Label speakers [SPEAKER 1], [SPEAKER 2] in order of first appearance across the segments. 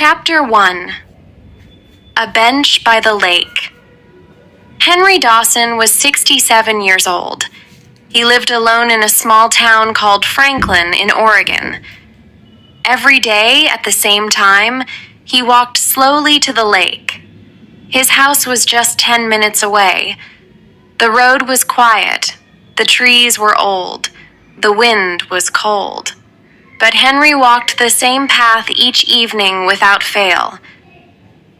[SPEAKER 1] Chapter 1. A Bench by the Lake. Henry Dawson was 67 years old. He lived alone in a small town called Franklin in Oregon. Every day, at the same time, he walked slowly to the lake. His house was just 10 minutes away. The road was quiet. The trees were old. The wind was cold. But Henry walked the same path each evening without fail.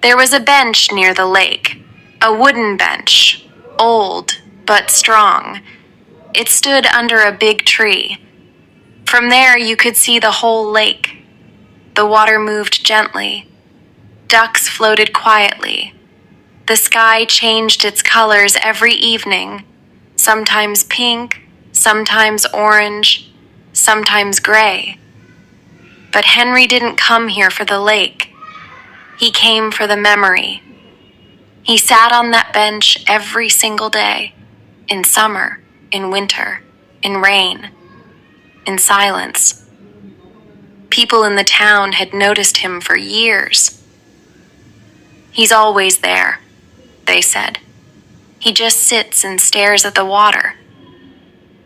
[SPEAKER 1] There was a bench near the lake, a wooden bench, old but strong. It stood under a big tree. From there you could see the whole lake. The water moved gently. Ducks floated quietly. The sky changed its colors every evening, sometimes pink, sometimes orange, sometimes gray. But Henry didn't come here for the lake. He came for the memory. He sat on that bench every single day, in summer, in winter, in rain, in silence. People in the town had noticed him for years. "He's always there," they said. "He just sits and stares at the water."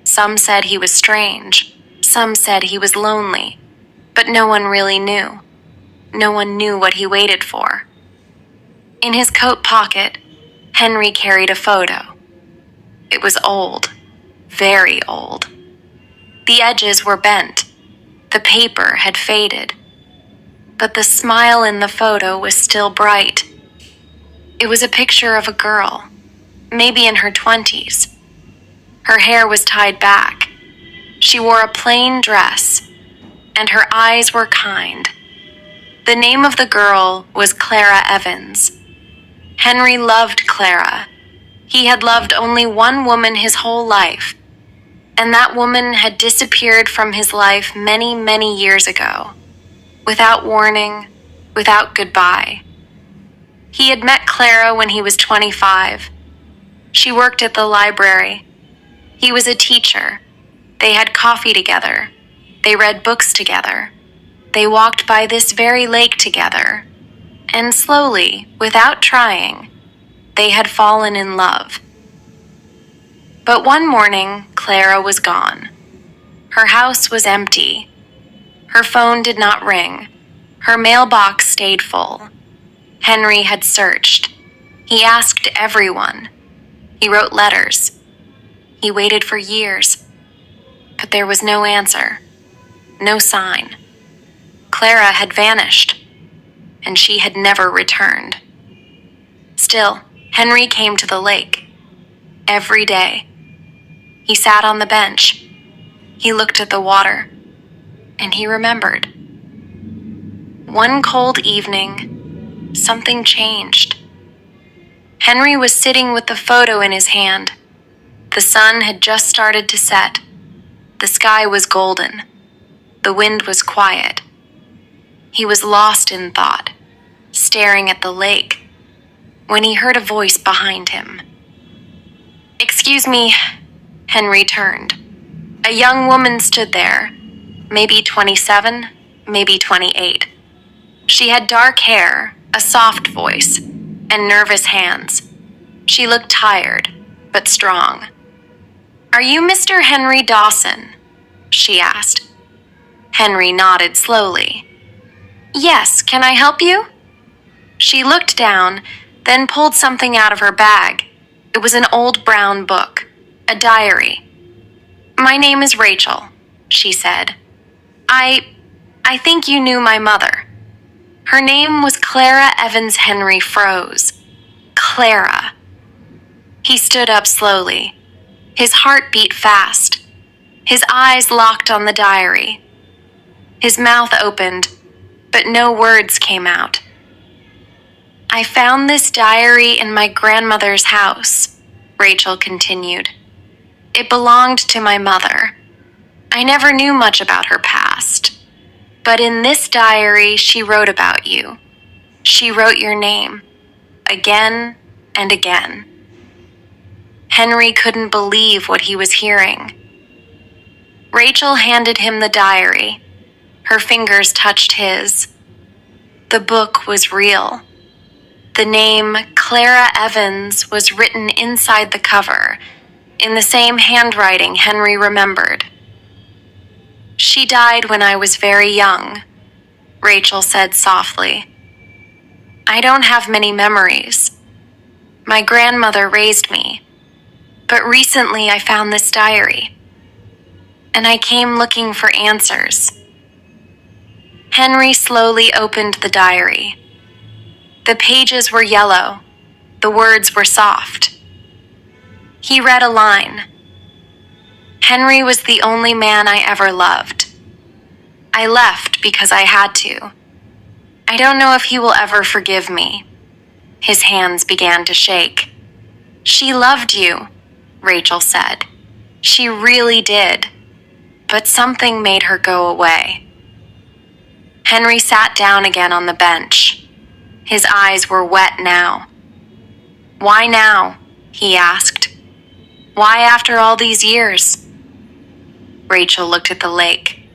[SPEAKER 1] Some said he was strange. Some said he was lonely. But no one really knew. No one knew what he waited for. In his coat pocket, Henry carried a photo. It was old, very old. The edges were bent. The paper had faded. But the smile in the photo was still bright. It was a picture of a girl, maybe in her 20s. Her hair was tied back. She wore a plain dress, and her eyes were kind. The name of the girl was Clara Evans. Henry loved Clara. He had loved only one woman his whole life, and that woman had disappeared from his life many, many years ago, without warning, without goodbye. He had met Clara when he was 25. She worked at the library. He was a teacher. They had coffee together. They read books together. They walked by this very lake together. And slowly, without trying, they had fallen in love. But one morning, Clara was gone. Her house was empty. Her phone did not ring. Her mailbox stayed full. Henry had searched. He asked everyone. He wrote letters. He waited for years. But there was no answer. No sign. Clara had vanished, and she had never returned. Still, Henry came to the lake. Every day. He sat on the bench. He looked at the water, and he remembered. One cold evening, something changed. Henry was sitting with the photo in his hand. The sun had just started to set. The sky was golden. The wind was quiet. He was lost in thought, staring at the lake, when he heard a voice behind him. "Excuse me," Henry turned. A young woman stood there, maybe 27, maybe 28. She had dark hair, a soft voice, and nervous hands. She looked tired, but strong. "Are you Mr. Henry Dawson?" she asked. Henry nodded slowly. "Yes, can I help you?" She looked down, then pulled something out of her bag. It was an old brown book, a diary. "My name is Rachel," she said. I think you knew my mother." Her name was Clara Evans. Henry froze. Clara. He stood up slowly. His heart beat fast. His eyes locked on the diary. His mouth opened, but no words came out. "I found this diary in my grandmother's house," Rachel continued. "It belonged to my mother. I never knew much about her past. But in this diary, she wrote about you. She wrote your name, again and again." Henry couldn't believe what he was hearing. Rachel handed him the diary. Her fingers touched his. The book was real. The name Clara Evans was written inside the cover, in the same handwriting Henry remembered. "She died when I was very young," Rachel said softly. "I don't have many memories. My grandmother raised me, but recently I found this diary, and I came looking for answers." Henry slowly opened the diary. The pages were yellow. The words were soft. He read a line. "Henry was the only man I ever loved. I left because I had to. I don't know if he will ever forgive me." His hands began to shake. "She loved you," Rachel said. "She really did. But something made her go away." Henry sat down again on the bench. His eyes were wet now. "Why now?" he asked. "Why after all these years?" Rachel looked at the lake.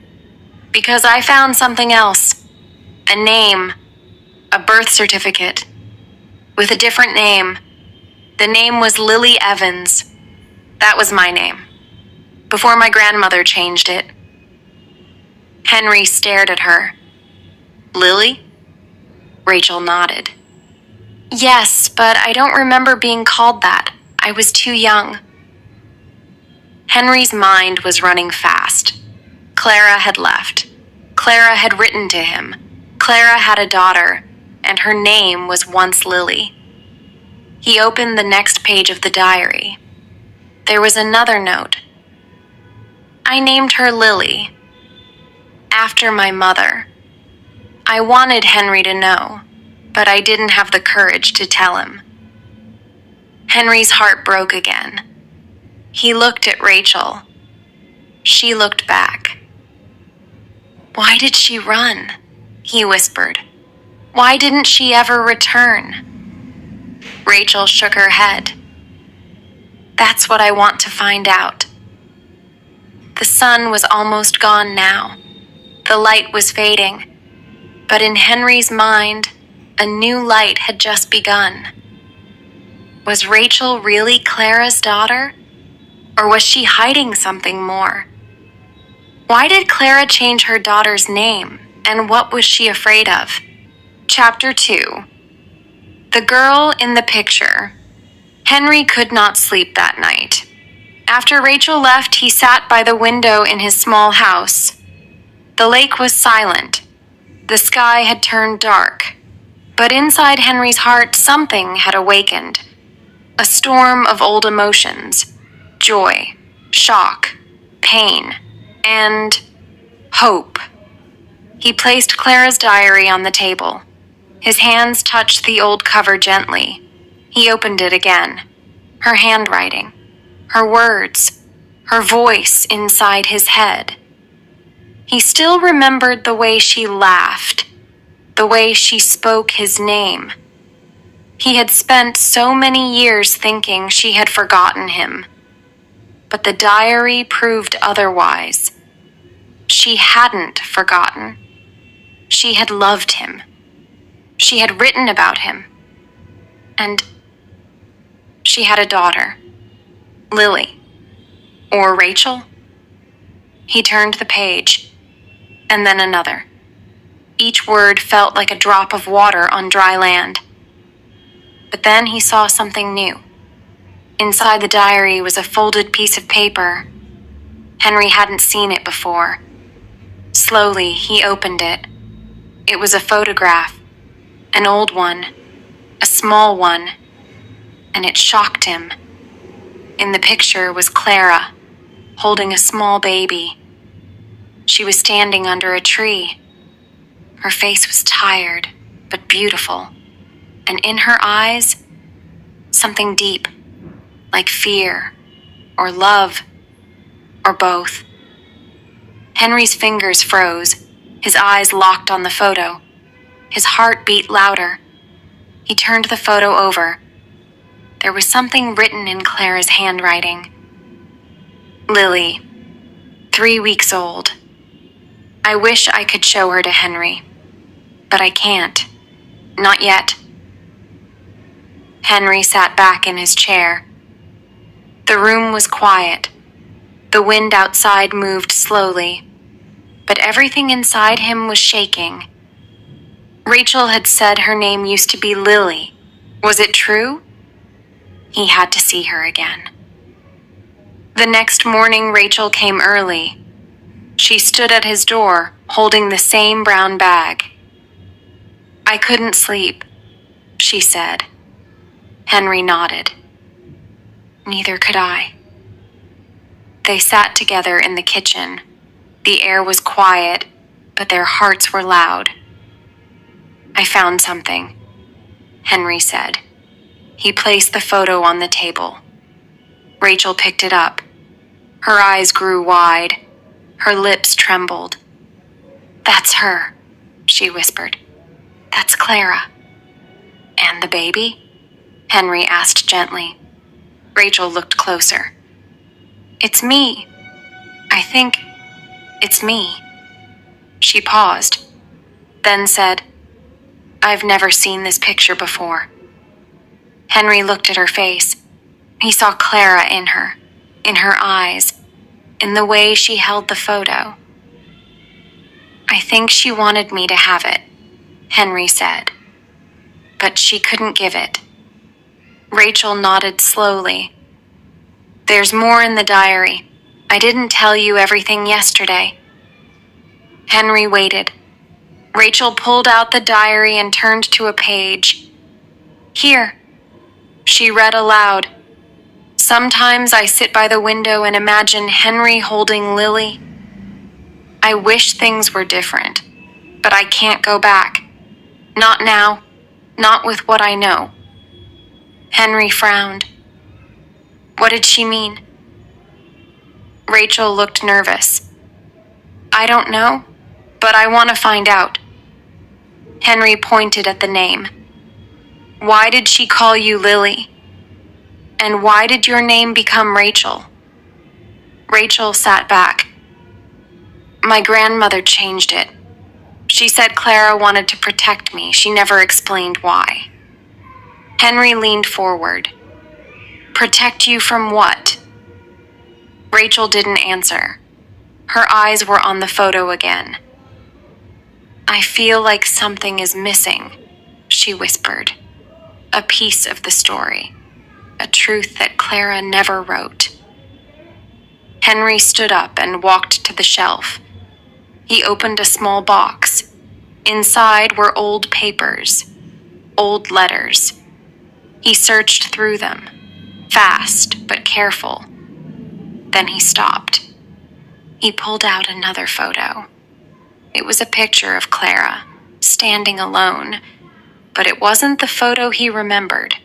[SPEAKER 1] "Because I found something else. A name. A birth certificate. With a different name. The name was Lily Evans. That was my name. Before my grandmother changed it." Henry stared at her. "Lily?" Rachel nodded. "Yes, but I don't remember being called that. I was too young." Henry's mind was running fast. Clara had left. Clara had written to him. Clara had a daughter, and her name was once Lily. He opened the next page of the diary. There was another note. "I named her Lily, after my mother. I wanted Henry to know, but I didn't have the courage to tell him." Henry's heart broke again. He looked at Rachel. She looked back. "Why did she run?" he whispered. "Why didn't she ever return?" Rachel shook her head. "That's what I want to find out." The sun was almost gone now. The light was fading. But in Henry's mind, a new light had just begun. Was Rachel really Clara's daughter? Or was she hiding something more? Why did Clara change her daughter's name, and what was she afraid of? Chapter 2. The girl in the picture. Henry could not sleep that night. After Rachel left, he sat by the window in his small house. The lake was silent. The sky had turned dark. But inside Henry's heart, something had awakened. A storm of old emotions. Joy, shock, pain, and hope. He placed Clara's diary on the table. His hands touched the old cover gently. He opened it again. Her handwriting, her words, her voice inside his head. He still remembered the way she laughed, the way she spoke his name. He had spent so many years thinking she had forgotten him. But the diary proved otherwise. She hadn't forgotten. She had loved him. She had written about him. And she had a daughter, Lily, or Rachel. He turned the page, and then another. Each word felt like a drop of water on dry land. But then he saw something new. Inside the diary was a folded piece of paper. Henry hadn't seen it before. Slowly, he opened it. It was a photograph, an old one, a small one, and it shocked him. In the picture was Clara, holding a small baby. She was standing under a tree. Her face was tired, but beautiful, and in her eyes, something deep, like fear, or love, or both. Henry's fingers froze. His eyes locked on the photo. His heart beat louder. He turned the photo over. There was something written in Clara's handwriting. Lily, 3 weeks old. I wish I could show her to Henry, but I can't. Not yet. Henry sat back in his chair. The room was quiet. The wind outside moved slowly, but everything inside him was shaking. Rachel had said her name used to be Lily. Was it true? He had to see her again. The next morning, Rachel came early. She stood at his door, holding the same brown bag. "I couldn't sleep," she said. Henry nodded. "Neither could I." They sat together in the kitchen. The air was quiet, but their hearts were loud. "I found something," Henry said. He placed the photo on the table. Rachel picked it up. Her eyes grew wide. Her lips trembled. "That's her," she whispered. "That's Clara." "And the baby?" Henry asked gently. Rachel looked closer. "It's me. I think it's me." She paused, then said, "I've never seen this picture before." Henry looked at her face. He saw Clara in her eyes, in the way she held the photo. "I think she wanted me to have it," Henry said, "but she couldn't give it." Rachel nodded slowly. "There's more in the diary. I didn't tell you everything yesterday." Henry waited. Rachel pulled out the diary and turned to a page. "Here," she read aloud. "Sometimes I sit by the window and imagine Henry holding Lily. I wish things were different, but I can't go back. Not now, not with what I know." Henry frowned. What did she mean? Rachel looked nervous. "I don't know, but I want to find out." Henry pointed at the name. "Why did she call you Lily? And why did your name become Rachel?" Rachel sat back. "My grandmother changed it. She said Clara wanted to protect me. She never explained why." Henry leaned forward. "Protect you from what?" Rachel didn't answer. Her eyes were on the photo again. "I feel like something is missing," she whispered. "A piece of the story. A truth that Clara never wrote." Henry stood up and walked to the shelf. He opened a small box. Inside were old papers, old letters. He searched through them, fast but careful. Then he stopped. He pulled out another photo. It was a picture of Clara, standing alone, but it wasn't the photo he remembered.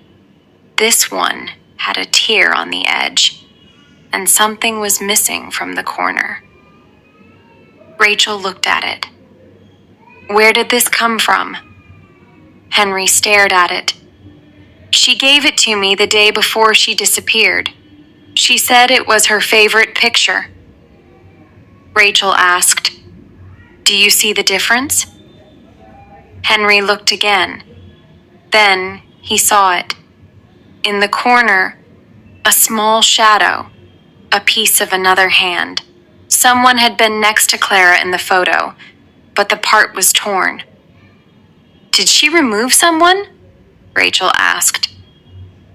[SPEAKER 1] This one had a tear on the edge, and something was missing from the corner. Rachel looked at it. "Where did this come from?" Henry stared at it. "She gave it to me the day before she disappeared. She said it was her favorite picture." Rachel asked, "Do you see the difference?" Henry looked again. Then he saw it. In the corner, a small shadow, a piece of another hand. Someone had been next to Clara in the photo, but the part was torn. "Did she remove someone?" Rachel asked.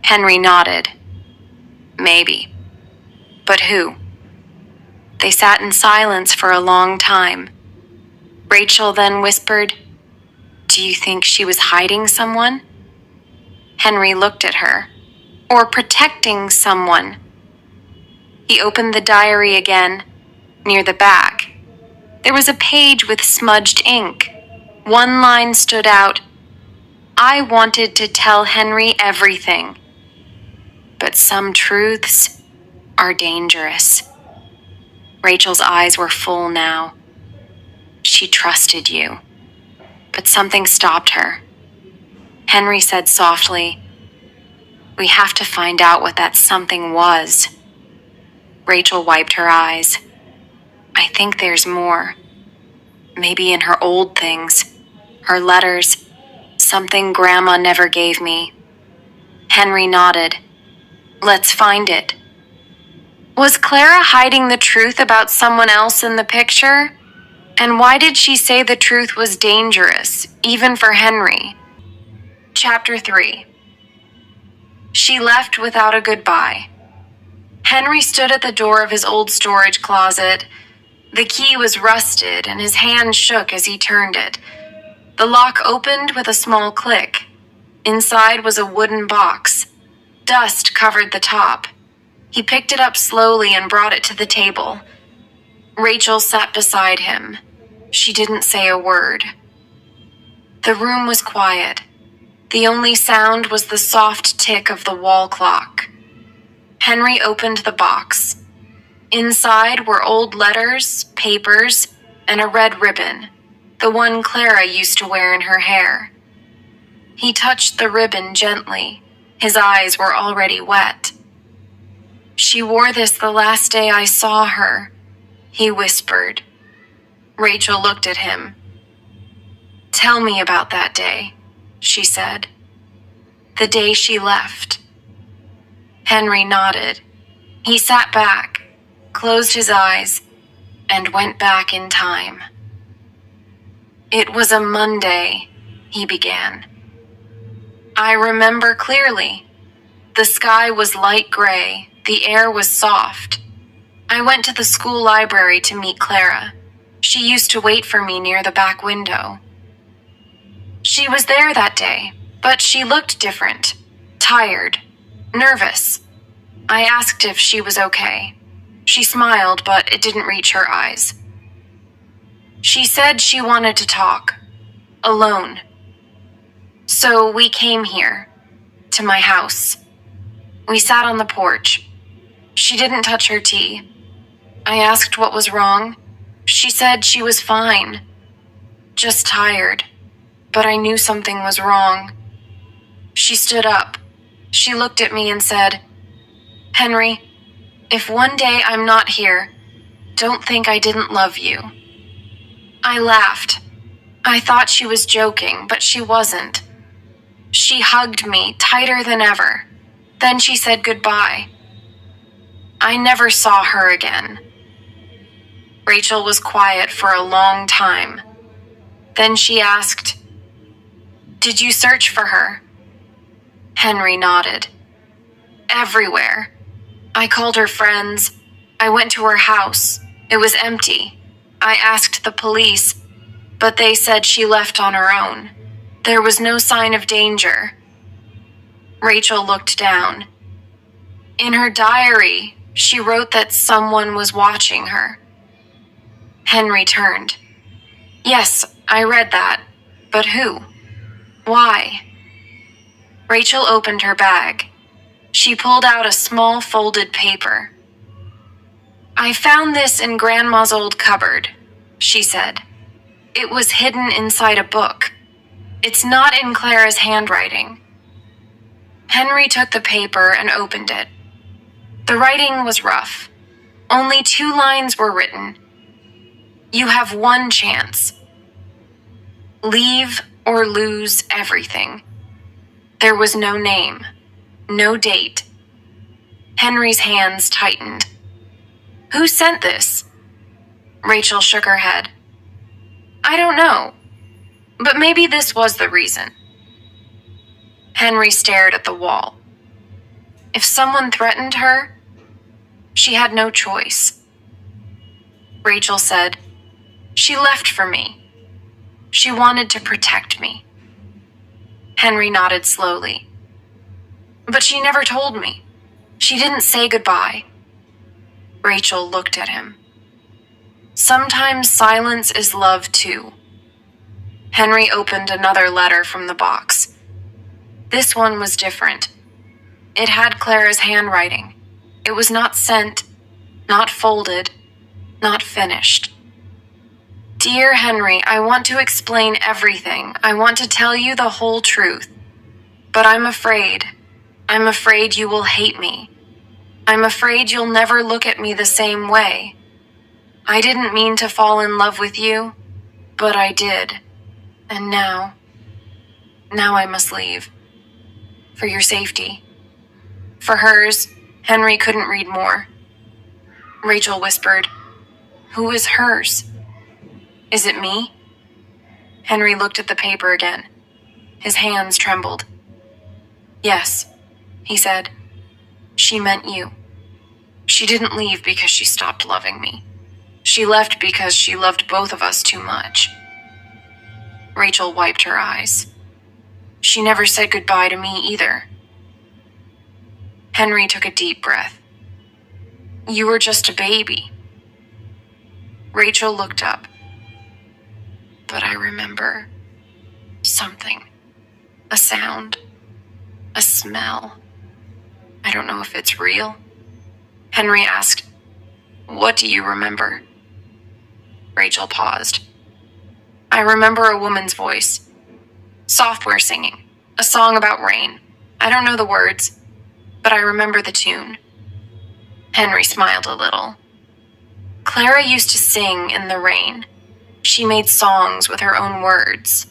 [SPEAKER 1] Henry nodded. "Maybe. But who?" They sat in silence for a long time. Rachel then whispered, "Do you think she was hiding someone?" Henry looked at her. "Or protecting someone?" He opened the diary again. Near the back, there was a page with smudged ink. One line stood out. "I wanted to tell Henry everything. But some truths are dangerous." Rachel's eyes were full now. "She trusted you." But something stopped her. Henry said softly, "We have to find out what that something was." Rachel wiped her eyes. "I think there's more. Maybe in her old things, her letters, Something Grandma never gave me. Henry nodded. Let's find it. Was Clara hiding the truth about someone else in the picture? And why did she say the truth was dangerous, even for Henry? Chapter 3. She left without a goodbye. Henry stood at the door of his old storage closet. The key was rusted, and his hand shook as he turned it. The lock opened with a small click. Inside was a wooden box. Dust covered the top. He picked it up slowly and brought it to the table. Rachel sat beside him. She didn't say a word. The room was quiet. The only sound was the soft tick of the wall clock. Henry opened the box. Inside were old letters, papers, and a red ribbon, the one Clara used to wear in her hair. He touched the ribbon gently. His eyes were already wet. She wore this the last day I saw her, he whispered. Rachel looked at him. Tell me about that day, she said. The day she left. Henry nodded. He sat back, closed his eyes, and went back in time. It was a Monday, he began. I remember clearly. The sky was light gray, the air was soft. I went to the school library to meet Clara. She used to wait for me near the back window. She was there that day, but she looked different, tired, nervous. I asked if she was okay. She smiled, but it didn't reach her eyes. She said she wanted to talk, alone. So we came here, to my house. We sat on the porch. She didn't touch her tea. I asked what was wrong. She said she was fine, just tired, but I knew something was wrong. She stood up. She looked at me and said, Henry, if one day I'm not here, don't think I didn't love you. I laughed. I thought she was joking, but she wasn't. She hugged me tighter than ever. Then she said goodbye. I never saw her again. Rachel was quiet for a long time. Then she asked, Did you search for her? Henry nodded. Everywhere. I called her friends. I went to her house. It was empty. I asked the police, but they said she left on her own. There was no sign of danger. Rachel looked down. In her diary, she wrote that someone was watching her. Henry turned. Yes, I read that. But who? Why? Rachel opened her bag. She pulled out a small folded paper. I found this in Grandma's old cupboard, she said. It was hidden inside a book. It's not in Clara's handwriting. Henry took the paper and opened it. The writing was rough. Only 2 lines were written. You have one chance. Leave or lose everything. There was no name, no date. Henry's hands tightened. Who sent this? Rachel shook her head. I don't know, but maybe this was the reason. Henry stared at the wall. If someone threatened her, she had no choice. Rachel said, She left for me. She wanted to protect me. Henry nodded slowly. But she never told me. She didn't say goodbye. Rachel looked at him. Sometimes silence is love too. Henry opened another letter from the box. This one was different. It had Clara's handwriting. It was not sent, not folded, not finished. Dear Henry, I want to explain everything. I want to tell you the whole truth. But I'm afraid. I'm afraid you will hate me. I'm afraid you'll never look at me the same way. I didn't mean to fall in love with you, but I did. And now, Now I must leave. For your safety. For hers, Henry couldn't read more. Rachel whispered, "Who is hers? Is it me?" Henry looked at the paper again. His hands trembled. "Yes," he said. "She meant you. She didn't leave because she stopped loving me. She left because she loved both of us too much." Rachel wiped her eyes. "She never said goodbye to me either." Henry took a deep breath. "You were just a baby." Rachel looked up. "But I remember something. A sound. A smell. I don't know if it's real." Henry asked, "What do you remember?" Rachel paused. "I remember a woman's voice. Software singing. A song about rain. I don't know the words, but I remember the tune." Henry smiled a little. "Clara used to sing in the rain. She made songs with her own words."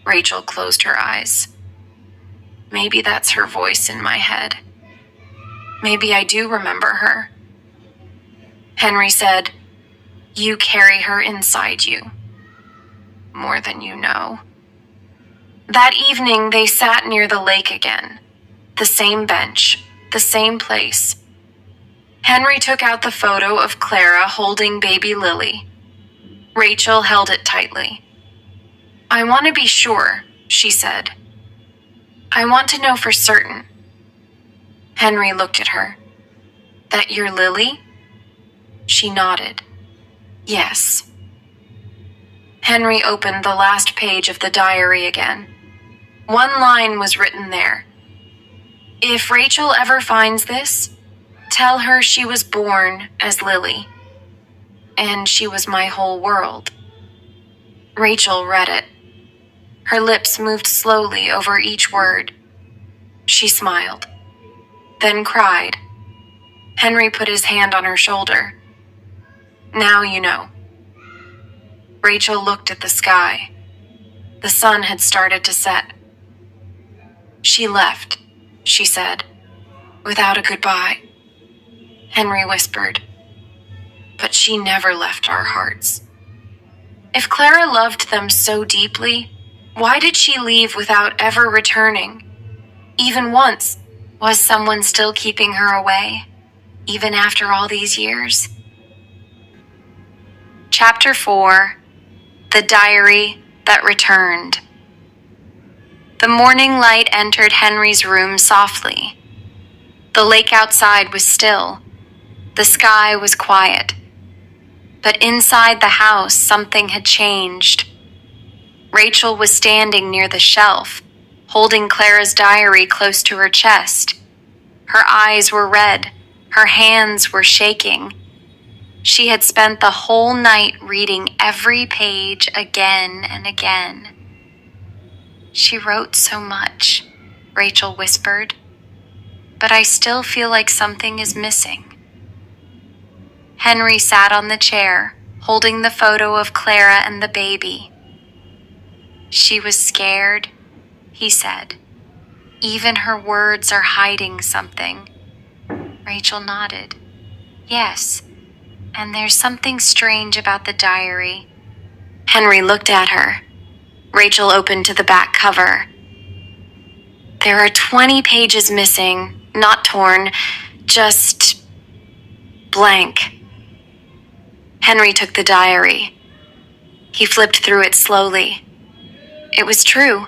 [SPEAKER 1] Rachel closed her eyes. "Maybe that's her voice in my head. Maybe I do remember her." Henry said, "You carry her inside you. More than you know." That evening, they sat near the lake again. The same bench, the same place. Henry took out the photo of Clara holding baby Lily. Rachel held it tightly. "I want to be sure," she said. "I want to know for certain." Henry looked at her. "That you're Lily?" She nodded. "Yes." Henry opened the last page of the diary again. One line was written there. "If Rachel ever finds this, tell her she was born as Lily, and she was my whole world." Rachel read it. Her lips moved slowly over each word. She smiled, then cried. Henry put his hand on her shoulder. "Now you know." Rachel looked at the sky. The sun had started to set. "She left," she said, "without a goodbye." Henry whispered, "But she never left our hearts." If Clara loved them so deeply, why did she leave without ever returning? Even once, was someone still keeping her away, even after all these years? Chapter 4. The Diary That Returned. The morning light entered Henry's room softly. The lake outside was still. The sky was quiet. But inside the house, something had changed. Rachel was standing near the shelf, holding Clara's diary close to her chest. Her eyes were red. Her hands were shaking. She had spent the whole night reading every page again and again. "She wrote so much," Rachel whispered, "but I still feel like something is missing." Henry sat on the chair, holding the photo of Clara and the baby. "She was scared," he said. "Even her words are hiding something." Rachel nodded. "Yes, and there's something strange about the diary." Henry looked at her. Rachel opened to the back cover. "There are 20 pages missing, not torn, just blank." Henry took the diary. He flipped through it slowly. It was true.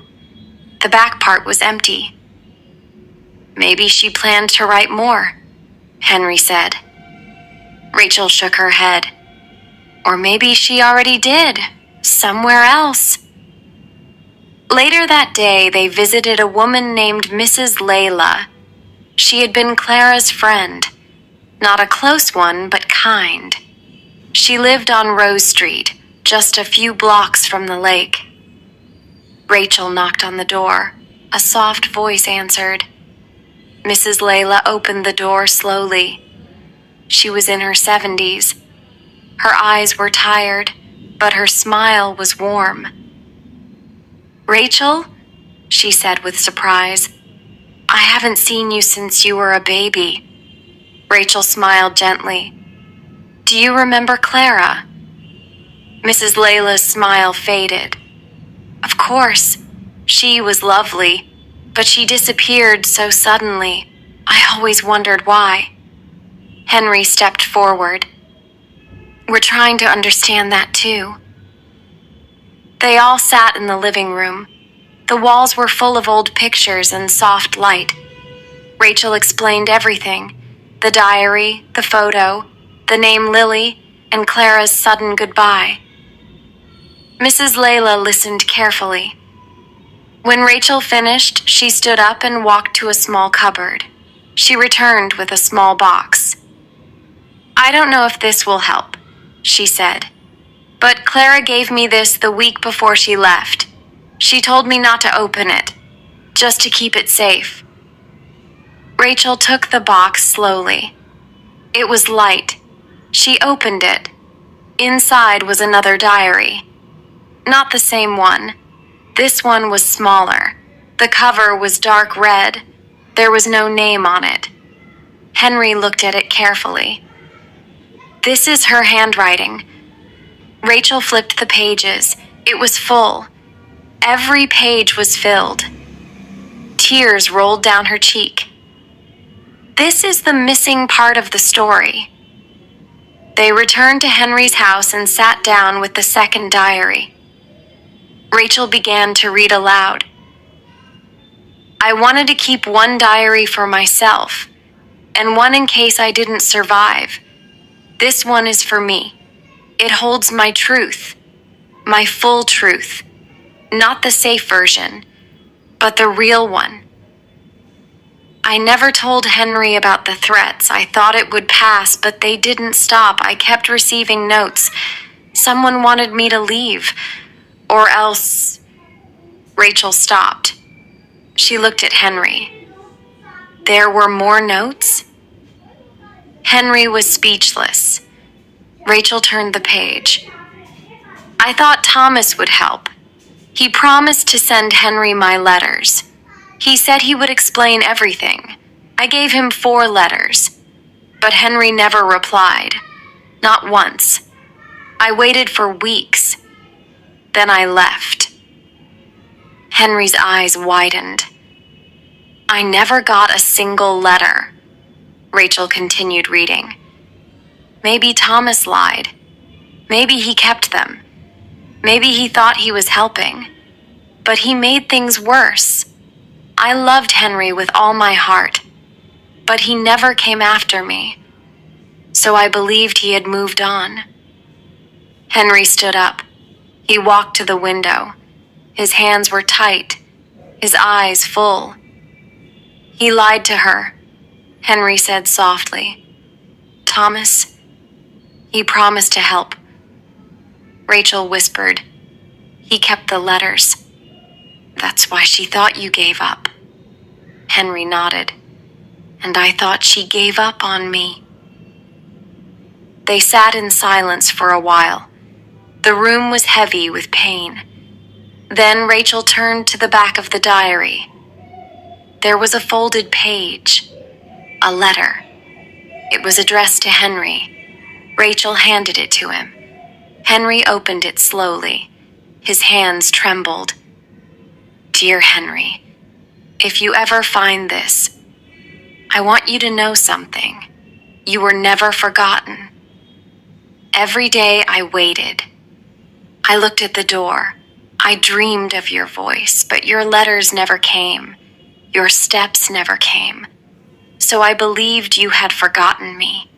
[SPEAKER 1] The back part was empty. "Maybe she planned to write more," Henry said. Rachel shook her head. "Or maybe she already did, somewhere else." Later that day, they visited a woman named Mrs. Layla. She had been Clara's friend. Not a close one, but kind. She lived on Rose Street, just a few blocks from the lake. Rachel knocked on the door. A soft voice answered. Mrs. Layla opened the door slowly. She was in her 70s. Her eyes were tired, but her smile was warm. "Rachel, she said with surprise. I haven't seen you since you were a baby. Rachel smiled gently. Do you remember Clara? Mrs. Layla's smile faded. Of course, she was lovely, but she disappeared so suddenly. I always wondered why. Henry stepped forward. We're trying to understand that too. They all sat in the living room. The walls were full of old pictures and soft light. Rachel explained everything: the diary, the photo, the name Lily, and Clara's sudden goodbye. Mrs. Layla listened carefully. When Rachel finished, she stood up and walked to a small cupboard. She returned with a small box. I don't know if this will help, she said, but Clara gave me this the week before she left. She told me not to open it, just to keep it safe. Rachel took the box slowly. It was light. She opened it. Inside was another diary. Not the same one. This one was smaller. The cover was dark red. There was no name on it. Henry looked at it carefully. This is her handwriting. Rachel flipped the pages. It was full. Every page was filled. Tears rolled down her cheek. This is the missing part of the story. They returned to Henry's house and sat down with the second diary. Rachel began to read aloud. I wanted to keep one diary for myself, and one in case I didn't survive. This one is for me. It holds my truth, my full truth, not the safe version, but the real one. I never told Henry about the threats. I thought it would pass, but they didn't stop. I kept receiving notes. Someone wanted me to leave, or else... Rachel stopped. She looked at Henry. There were more notes? Henry was speechless. Rachel turned the page. I thought Thomas would help. He promised to send Henry my letters. He said he would explain everything. I gave him 4 letters, but Henry never replied. Not once. I waited for weeks. Then I left. Henry's eyes widened. I never got a single letter. Rachel continued reading. Maybe Thomas lied. Maybe he kept them. Maybe he thought he was helping. But he made things worse. I loved Henry with all my heart, but he never came after me. So I believed he had moved on. Henry stood up. He walked to the window. His hands were tight, his eyes full. He lied to her, Henry said softly. Thomas, he promised to help. Rachel whispered, he kept the letters. That's why she thought you gave up. Henry nodded. And I thought she gave up on me. They sat in silence for a while. The room was heavy with pain. Then Rachel turned to the back of the diary. There was a folded page, a letter. It was addressed to Henry. Rachel handed it to him. Henry opened it slowly. His hands trembled. Dear Henry, if you ever find this, I want you to know something. You were never forgotten. Every day I waited. I looked at the door. I dreamed of your voice, but your letters never came. Your steps never came. So I believed you had forgotten me.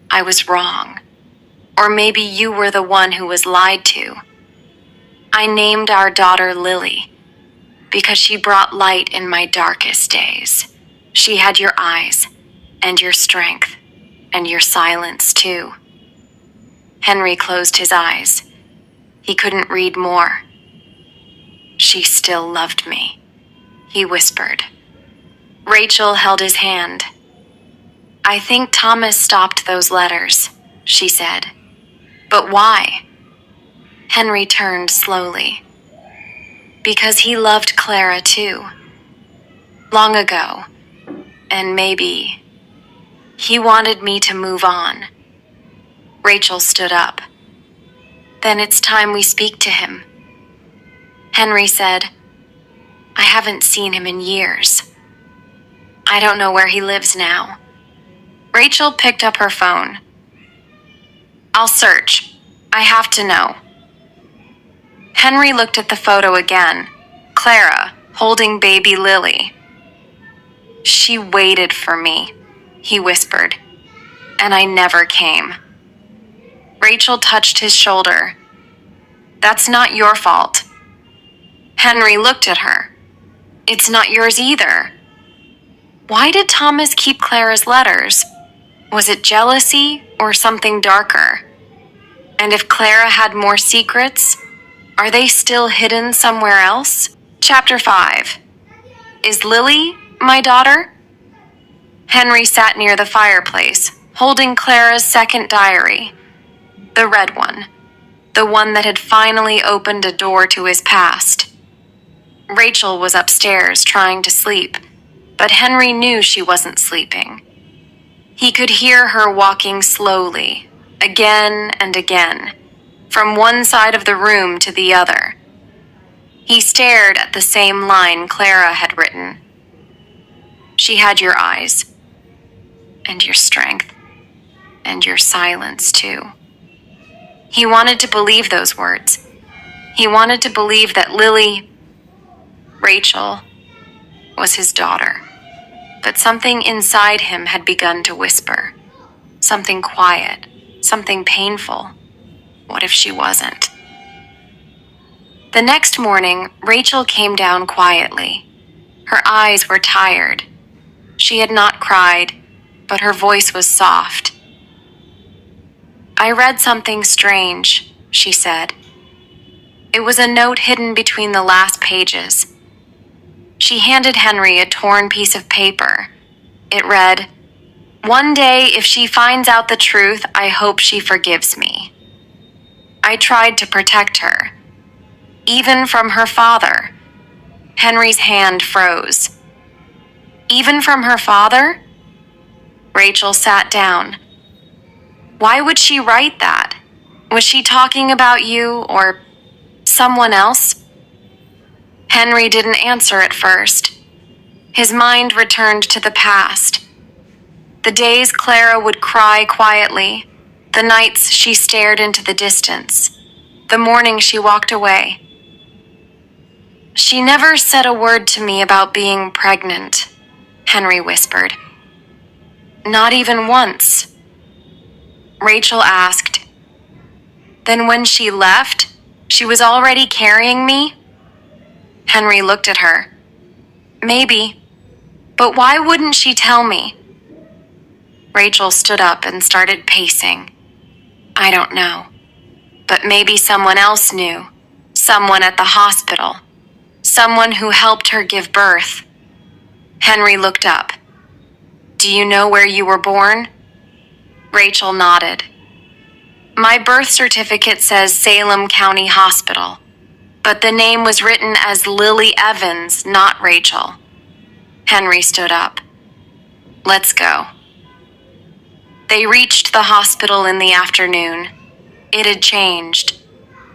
[SPEAKER 1] I was wrong. Or maybe you were the one who was lied to. I named our daughter Lily because she brought light in my darkest days. She had your eyes and your strength and your silence too. Henry closed his eyes. He couldn't read more. She still loved me, he whispered. Rachel held his hand. I think Thomas stopped those letters, she said. But why? Henry turned slowly. because he loved Clara too. Long ago, and maybe he wanted me to move on. Rachel stood up. Then it's time we speak to him. Henry said, I haven't seen him in years. I don't know where he lives now. Rachel picked up her phone. I'll search. I have to know. Henry looked at the photo again. Clara, holding baby Lily. She waited for me, he whispered, and I never came. Rachel touched his shoulder. That's not your fault. Henry looked at her. It's not yours either. Why did Thomas keep Clara's letters? Was it jealousy or something darker? And if Clara had more secrets, are they still hidden somewhere else? Chapter 5. Is Lily my daughter? Henry sat near the fireplace, holding Clara's second diary. The red one. The one that had finally opened a door to his past. Rachel was upstairs trying to sleep, but Henry knew she wasn't sleeping. He could hear her walking slowly, again and again, from one side of the room to the other. He stared at the same line Clara had written. She had your eyes, and your strength, and your silence too. He wanted to believe those words. He wanted to believe that Lily, Rachel, was his daughter. But something inside him had begun to whisper. Something quiet, something painful. What if she wasn't? The next morning, Rachel came down quietly. Her eyes were tired. She had not cried, but her voice was soft. I read something strange, she said. It was a note hidden between the last pages. She handed Henry a torn piece of paper. It read, One day, if she finds out the truth, I hope she forgives me. I tried to protect her, even from her father. Henry's hand froze. Even from her father? Rachel sat down. Why would she write that? Was she talking about you or someone else? Henry didn't answer at first. His mind returned to the past. The days Clara would cry quietly, the nights she stared into the distance, the morning she walked away. She never said a word to me about being pregnant, Henry whispered. Not even once. Rachel asked, Then when she left, she was already carrying me? Henry looked at her. Maybe, but why wouldn't she tell me? Rachel stood up and started pacing. I don't know, but maybe someone else knew. Someone at the hospital. Someone who helped her give birth. Henry looked up. Do you know where you were born? Rachel nodded. My birth certificate says Salem County Hospital, but the name was written as Lily Evans, not Rachel. Henry stood up. Let's go. They reached the hospital in the afternoon. It had changed.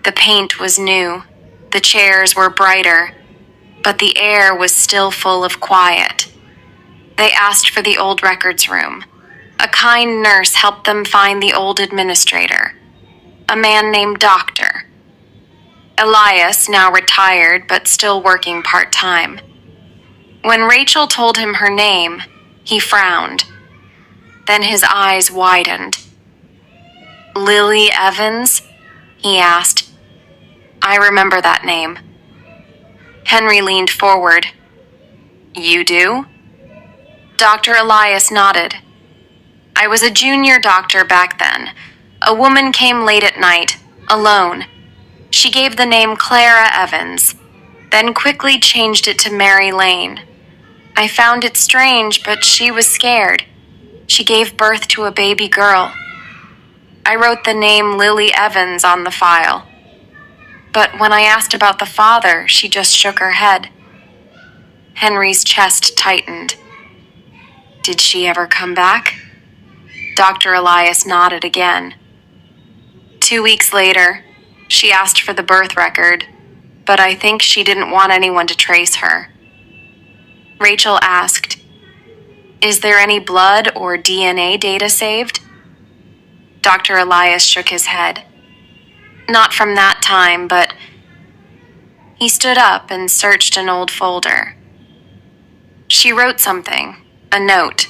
[SPEAKER 1] The paint was new. The chairs were brighter, but the air was still full of quiet. They asked for the old records room. A kind nurse helped them find the old administrator, a man named Doctor. Elias, now retired but still working part-time. When Rachel told him her name, he frowned. Then his eyes widened. Lily Evans? He asked. I remember that name. Henry leaned forward. You do? Dr. Elias nodded. I was a junior doctor back then. A woman came late at night, alone. She gave the name Clara Evans, then quickly changed it to Mary Lane. I found it strange, but she was scared. She gave birth to a baby girl. I wrote the name Lily Evans on the file. But when I asked about the father, she just shook her head. Henry's chest tightened. Did she ever come back? Dr. Elias nodded again. 2 weeks later, she asked for the birth record, but I think she didn't want anyone to trace her. Rachel asked, Is there any blood or DNA data saved? Dr. Elias shook his head. Not from that time, but he stood up and searched an old folder. She wrote something, a note.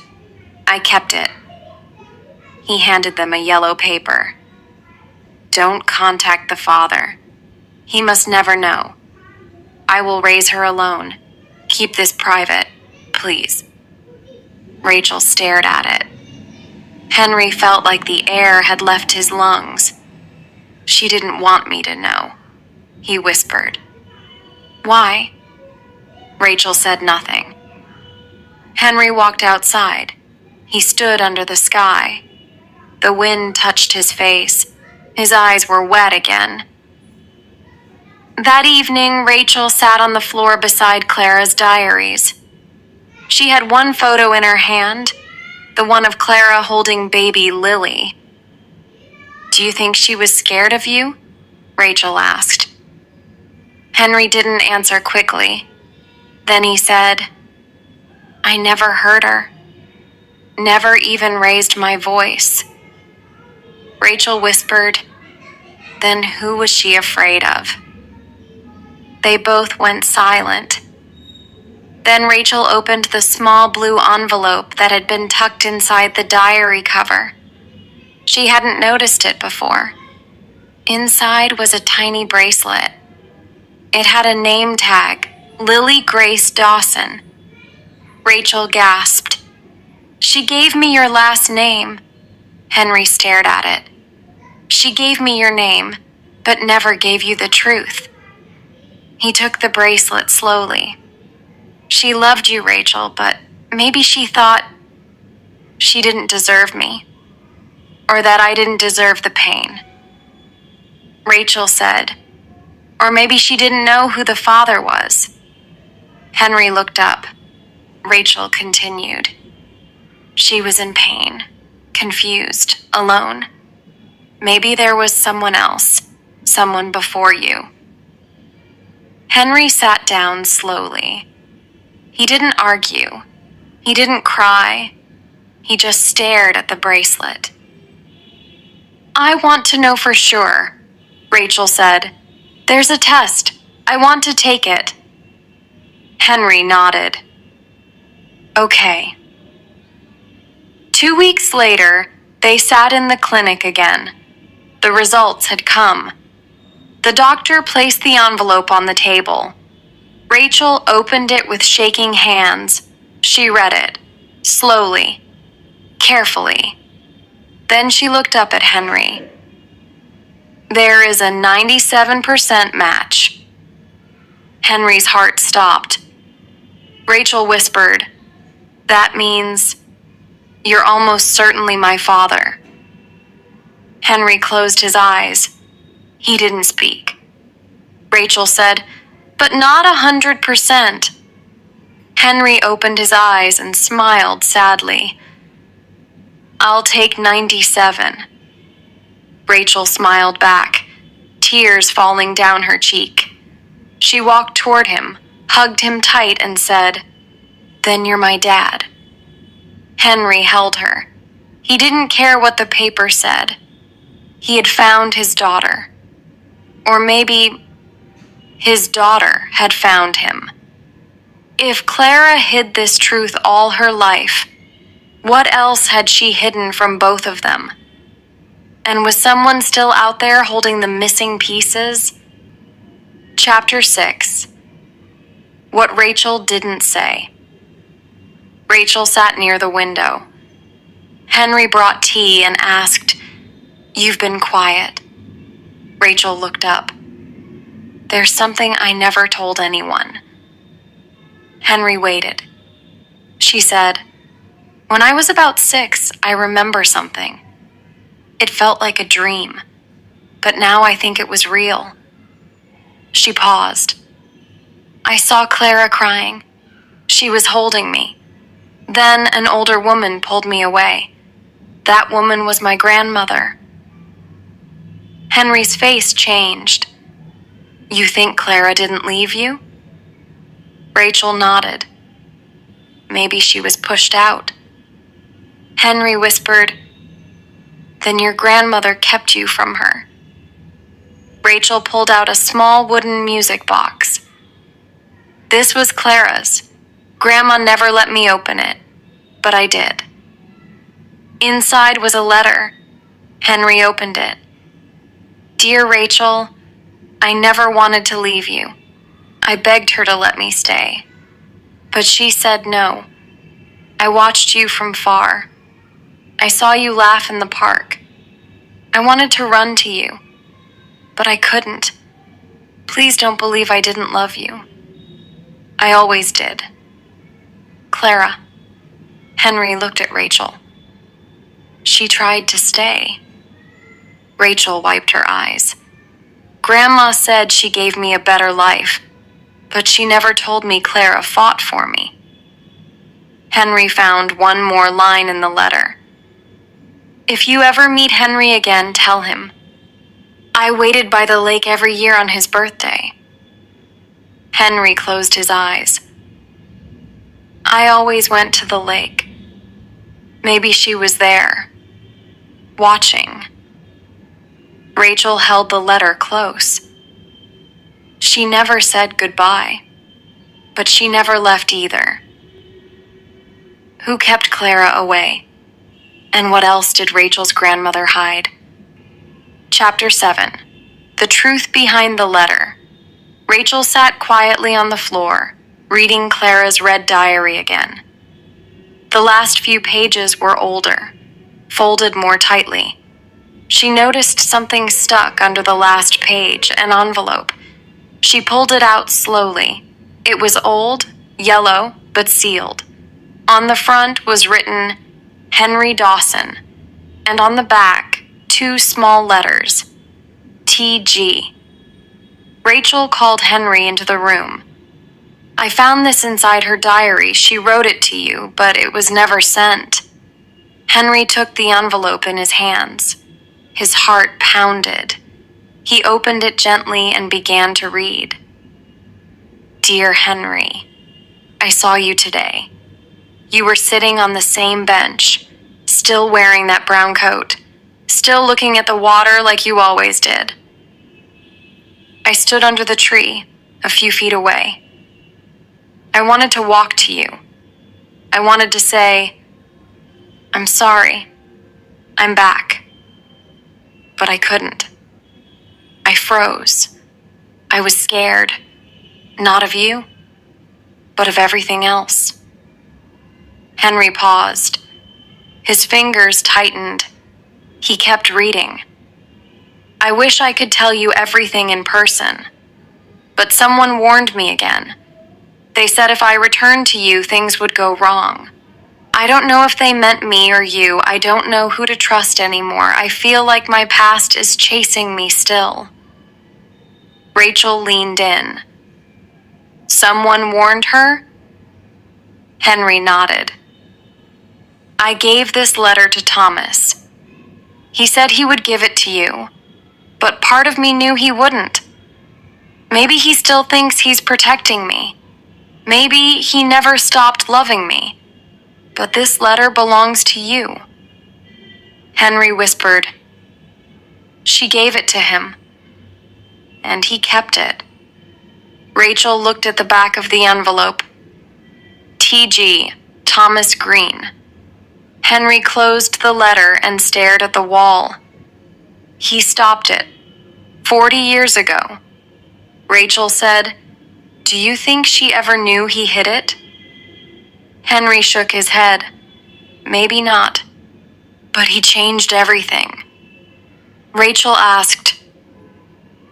[SPEAKER 1] I kept it. He handed them a yellow paper. Don't contact the father. He must never know. I will raise her alone. Keep this private, please. Rachel stared at it. Henry felt like the air had left his lungs. She didn't want me to know, he whispered. Why? Rachel said nothing. Henry walked outside. He stood under the sky. The wind touched his face. His eyes were wet again. That evening, Rachel sat on the floor beside Clara's diaries. She had one photo in her hand, the one of Clara holding baby Lily. Do you think she was scared of you? Rachel asked. Henry didn't answer quickly. Then he said, I never heard her. Never even raised my voice. Rachel whispered, Then who was she afraid of? They both went silent. Then Rachel opened the small blue envelope that had been tucked inside the diary cover. She hadn't noticed it before. Inside was a tiny bracelet. It had a name tag, Lily Grace Dawson. Rachel gasped. She gave me your last name. Henry stared at it. She gave me your name, but never gave you the truth. He took the bracelet slowly. She loved you, Rachel, but maybe she thought she didn't deserve me, or that I didn't deserve the pain. Rachel said, or maybe she didn't know who the father was. Henry looked up. Rachel continued. She was in pain, confused, alone. Maybe there was someone else, someone before you. Henry sat down slowly. He didn't argue. He didn't cry. He just stared at the bracelet. I want to know for sure, Rachel said. There's a test. I want to take it. Henry nodded. Okay. 2 weeks later, they sat in the clinic again. The results had come. The doctor placed the envelope on the table. Rachel opened it with shaking hands. She read it, slowly, carefully. Then she looked up at Henry. There is a 97% match. Henry's heart stopped. Rachel whispered, That means you're almost certainly my father. Henry closed his eyes. He didn't speak. Rachel said, But not 100%. Henry opened his eyes and smiled sadly. I'll take 97. Rachel smiled back, tears falling down her cheek. She walked toward him, hugged him tight, and said, Then you're my dad. Henry held her. He didn't care what the paper said. He had found his daughter. Or maybe his daughter had found him. If Clara hid this truth all her life, what else had she hidden from both of them? And was someone still out there holding the missing pieces? Chapter 6. What Rachel didn't say. Rachel sat near the window. Henry brought tea and asked, You've been quiet. Rachel looked up. There's something I never told anyone. Henry waited. She said, When I was about 6, I remember something. It felt like a dream, but now I think it was real. She paused. I saw Clara crying. She was holding me. Then an older woman pulled me away. That woman was my grandmother. Henry's face changed. You think Clara didn't leave you? Rachel nodded. Maybe she was pushed out. Henry whispered, Then your grandmother kept you from her. Rachel pulled out a small wooden music box. This was Clara's. Grandma never let me open it, but I did. Inside was a letter. Henry opened it. Dear Rachel, I never wanted to leave you. I begged her to let me stay, but she said no. I watched you from far. I saw you laugh in the park. I wanted to run to you, but I couldn't. Please don't believe I didn't love you. I always did. Clara. Henry looked at Rachel. She tried to stay. Rachel wiped her eyes. Grandma said she gave me a better life, but she never told me Clara fought for me. Henry found one more line in the letter. If you ever meet Henry again, tell him. I waited by the lake every year on his birthday. Henry closed his eyes. I always went to the lake. Maybe she was there, watching. Rachel held the letter close. She never said goodbye, but she never left either. Who kept Clara away? And what else did Rachel's grandmother hide? Chapter 7. The Truth Behind the Letter. Rachel sat quietly on the floor, reading Clara's red diary again. The last few pages were older, folded more tightly. She noticed something stuck under the last page, an envelope. She pulled it out slowly. It was old, yellow, but sealed. On the front was written, Henry Dawson, and on the back, 2 small letters, T.G. Rachel called Henry into the room. I found this inside her diary. She wrote it to you, but it was never sent. Henry took the envelope in his hands. His heart pounded. He opened it gently and began to read. Dear Henry, I saw you today. You were sitting on the same bench, still wearing that brown coat, still looking at the water like you always did. I stood under the tree, a few feet away. I wanted to walk to you. I wanted to say, I'm sorry. I'm back. But I couldn't. I froze. I was scared. Not of you, but of everything else. Henry paused. His fingers tightened. He kept reading. I wish I could tell you everything in person, but someone warned me again. They said if I returned to you, things would go wrong. I don't know if they meant me or you. I don't know who to trust anymore. I feel like my past is chasing me still. Rachel leaned in. Someone warned her? Henry nodded. I gave this letter to Thomas. He said he would give it to you, but part of me knew he wouldn't. Maybe he still thinks he's protecting me. Maybe he never stopped loving me. But this letter belongs to you. Henry whispered. She gave it to him, and he kept it. Rachel looked at the back of the envelope. T.G. Thomas Green. Henry closed the letter and stared at the wall. He stopped it. 40 years ago. Rachel said, Do you think she ever knew he hid it? Henry shook his head. Maybe not. But he changed everything. Rachel asked,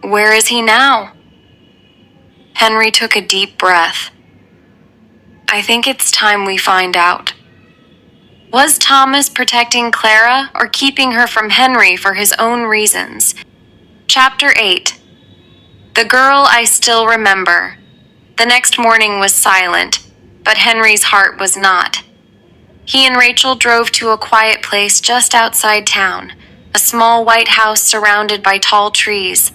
[SPEAKER 1] Where is he now? Henry took a deep breath. I think it's time we find out. Was Thomas protecting Clara or keeping her from Henry for his own reasons? Chapter 8. The girl I still remember. The next morning was silent, but Henry's heart was not. He and Rachel drove to a quiet place just outside town, a small white house surrounded by tall trees.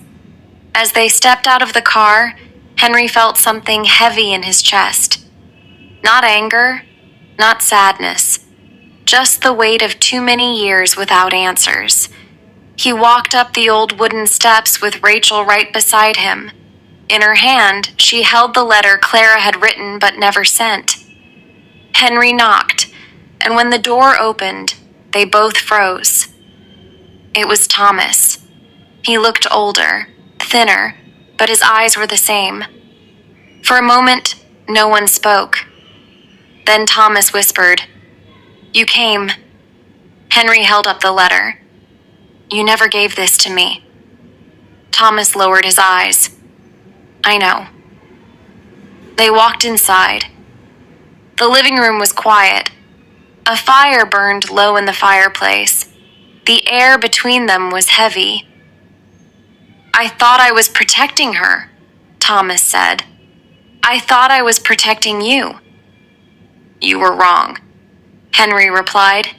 [SPEAKER 1] As they stepped out of the car, Henry felt something heavy in his chest. Not anger, not sadness, just the weight of too many years without answers. He walked up the old wooden steps with Rachel right beside him. In her hand, she held the letter Clara had written but never sent. Henry knocked, and when the door opened, they both froze. It was Thomas. He looked older, thinner, but his eyes were the same. For a moment, no one spoke. Then Thomas whispered, "You came." Henry held up the letter. "You never gave this to me." Thomas lowered his eyes. "I know." They walked inside. The living room was quiet. A fire burned low in the fireplace. The air between them was heavy. "I thought I was protecting her," Thomas said. "I thought I was protecting you." "You were wrong," Henry replied.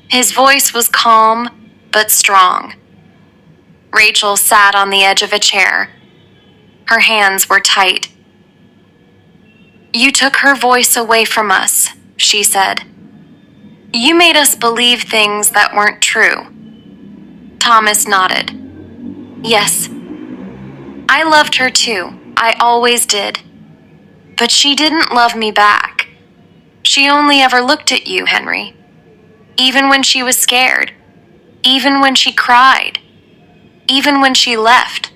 [SPEAKER 1] His voice was calm but strong. Rachel sat on the edge of a chair. Her hands were tight. "You took her voice away from us," she said. "You made us believe things that weren't true." Thomas nodded. "Yes. I loved her too. I always did. But she didn't love me back. She only ever looked at you, Henry. Even when she was scared. Even when she cried. Even when she left."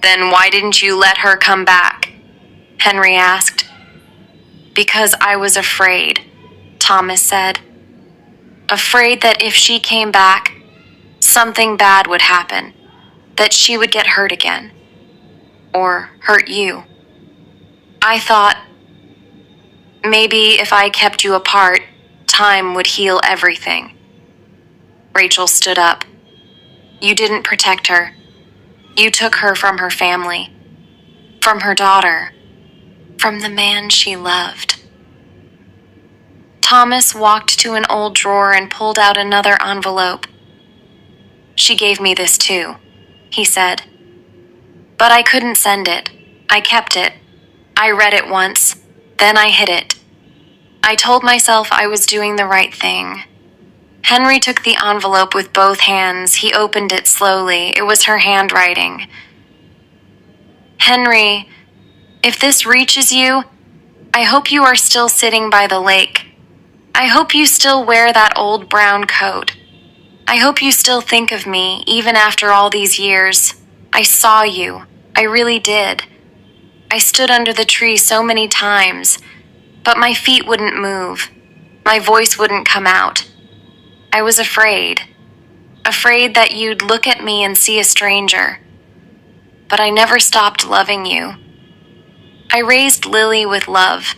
[SPEAKER 1] "Then why didn't you let her come back?" Henry asked. "Because I was afraid," Thomas said. "Afraid that if she came back, something bad would happen, that she would get hurt again. Or hurt you. I thought, maybe if I kept you apart, time would heal everything." Rachel stood up. "You didn't protect her. You took her from her family, from her daughter, from the man she loved." Thomas walked to an old drawer and pulled out another envelope. "She gave me this too," he said. "But I couldn't send it. I kept it. I read it once, then I hid it. I told myself I was doing the right thing." Henry took the envelope with both hands. He opened it slowly. It was her handwriting. "Henry, if this reaches you, I hope you are still sitting by the lake. I hope you still wear that old brown coat. I hope you still think of me, even after all these years. I saw you. I really did. I stood under the tree so many times, but my feet wouldn't move. My voice wouldn't come out. I was afraid that you'd look at me and see a stranger. But I never stopped loving you. I raised Lily with love.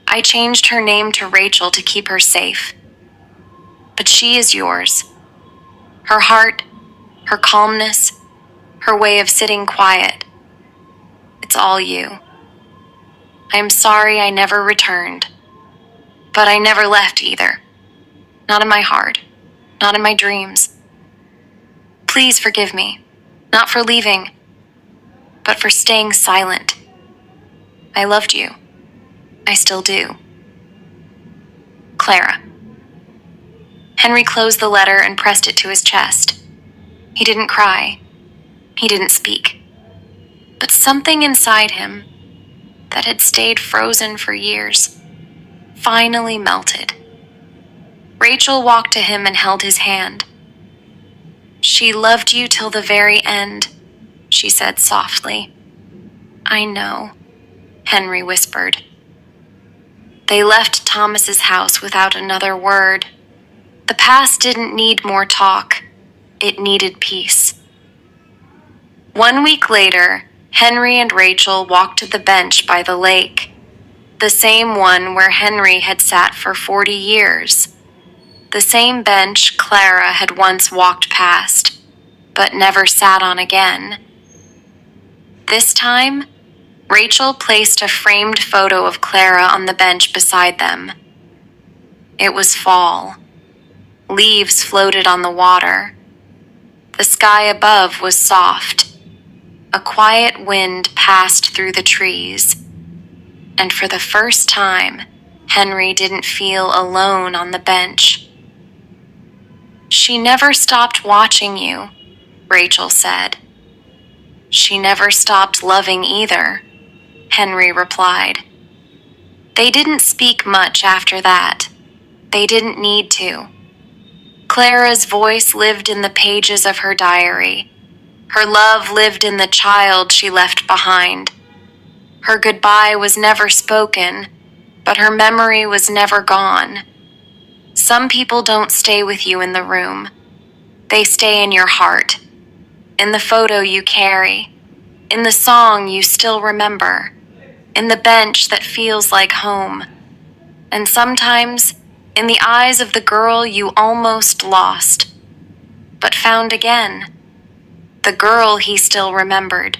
[SPEAKER 1] I changed her name to Rachel to keep her safe. But she is yours. Her heart, her calmness, her way of sitting quiet. It's all you. I am sorry I never returned. But I never left either. Not in my heart, not in my dreams. Please forgive me, not for leaving, but for staying silent. I loved you. I still do. Clara." Henry closed the letter and pressed it to his chest. He didn't cry. He didn't speak. But something inside him that had stayed frozen for years finally melted. Rachel walked to him and held his hand. "She loved you till the very end," she said softly. "I know," Henry whispered. They left Thomas's house without another word. The past didn't need more talk. It needed peace. 1 week later, Henry and Rachel walked to the bench by the lake, the same one where Henry had sat for 40 years. The same bench Clara had once walked past, but never sat on again. This time, Rachel placed a framed photo of Clara on the bench beside them. It was fall. Leaves floated on the water. The sky above was soft. A quiet wind passed through the trees. And for the first time, Henry didn't feel alone on the bench. "She never stopped watching you," Rachel said. "She never stopped loving either," Henry replied. They didn't speak much after that. They didn't need to. Clara's voice lived in the pages of her diary. Her love lived in the child she left behind. Her goodbye was never spoken, but her memory was never gone. Some people don't stay with you in the room. They stay in your heart, in the photo you carry, in the song you still remember, in the bench that feels like home, and sometimes in the eyes of the girl you almost lost, but found again, the girl he still remembered.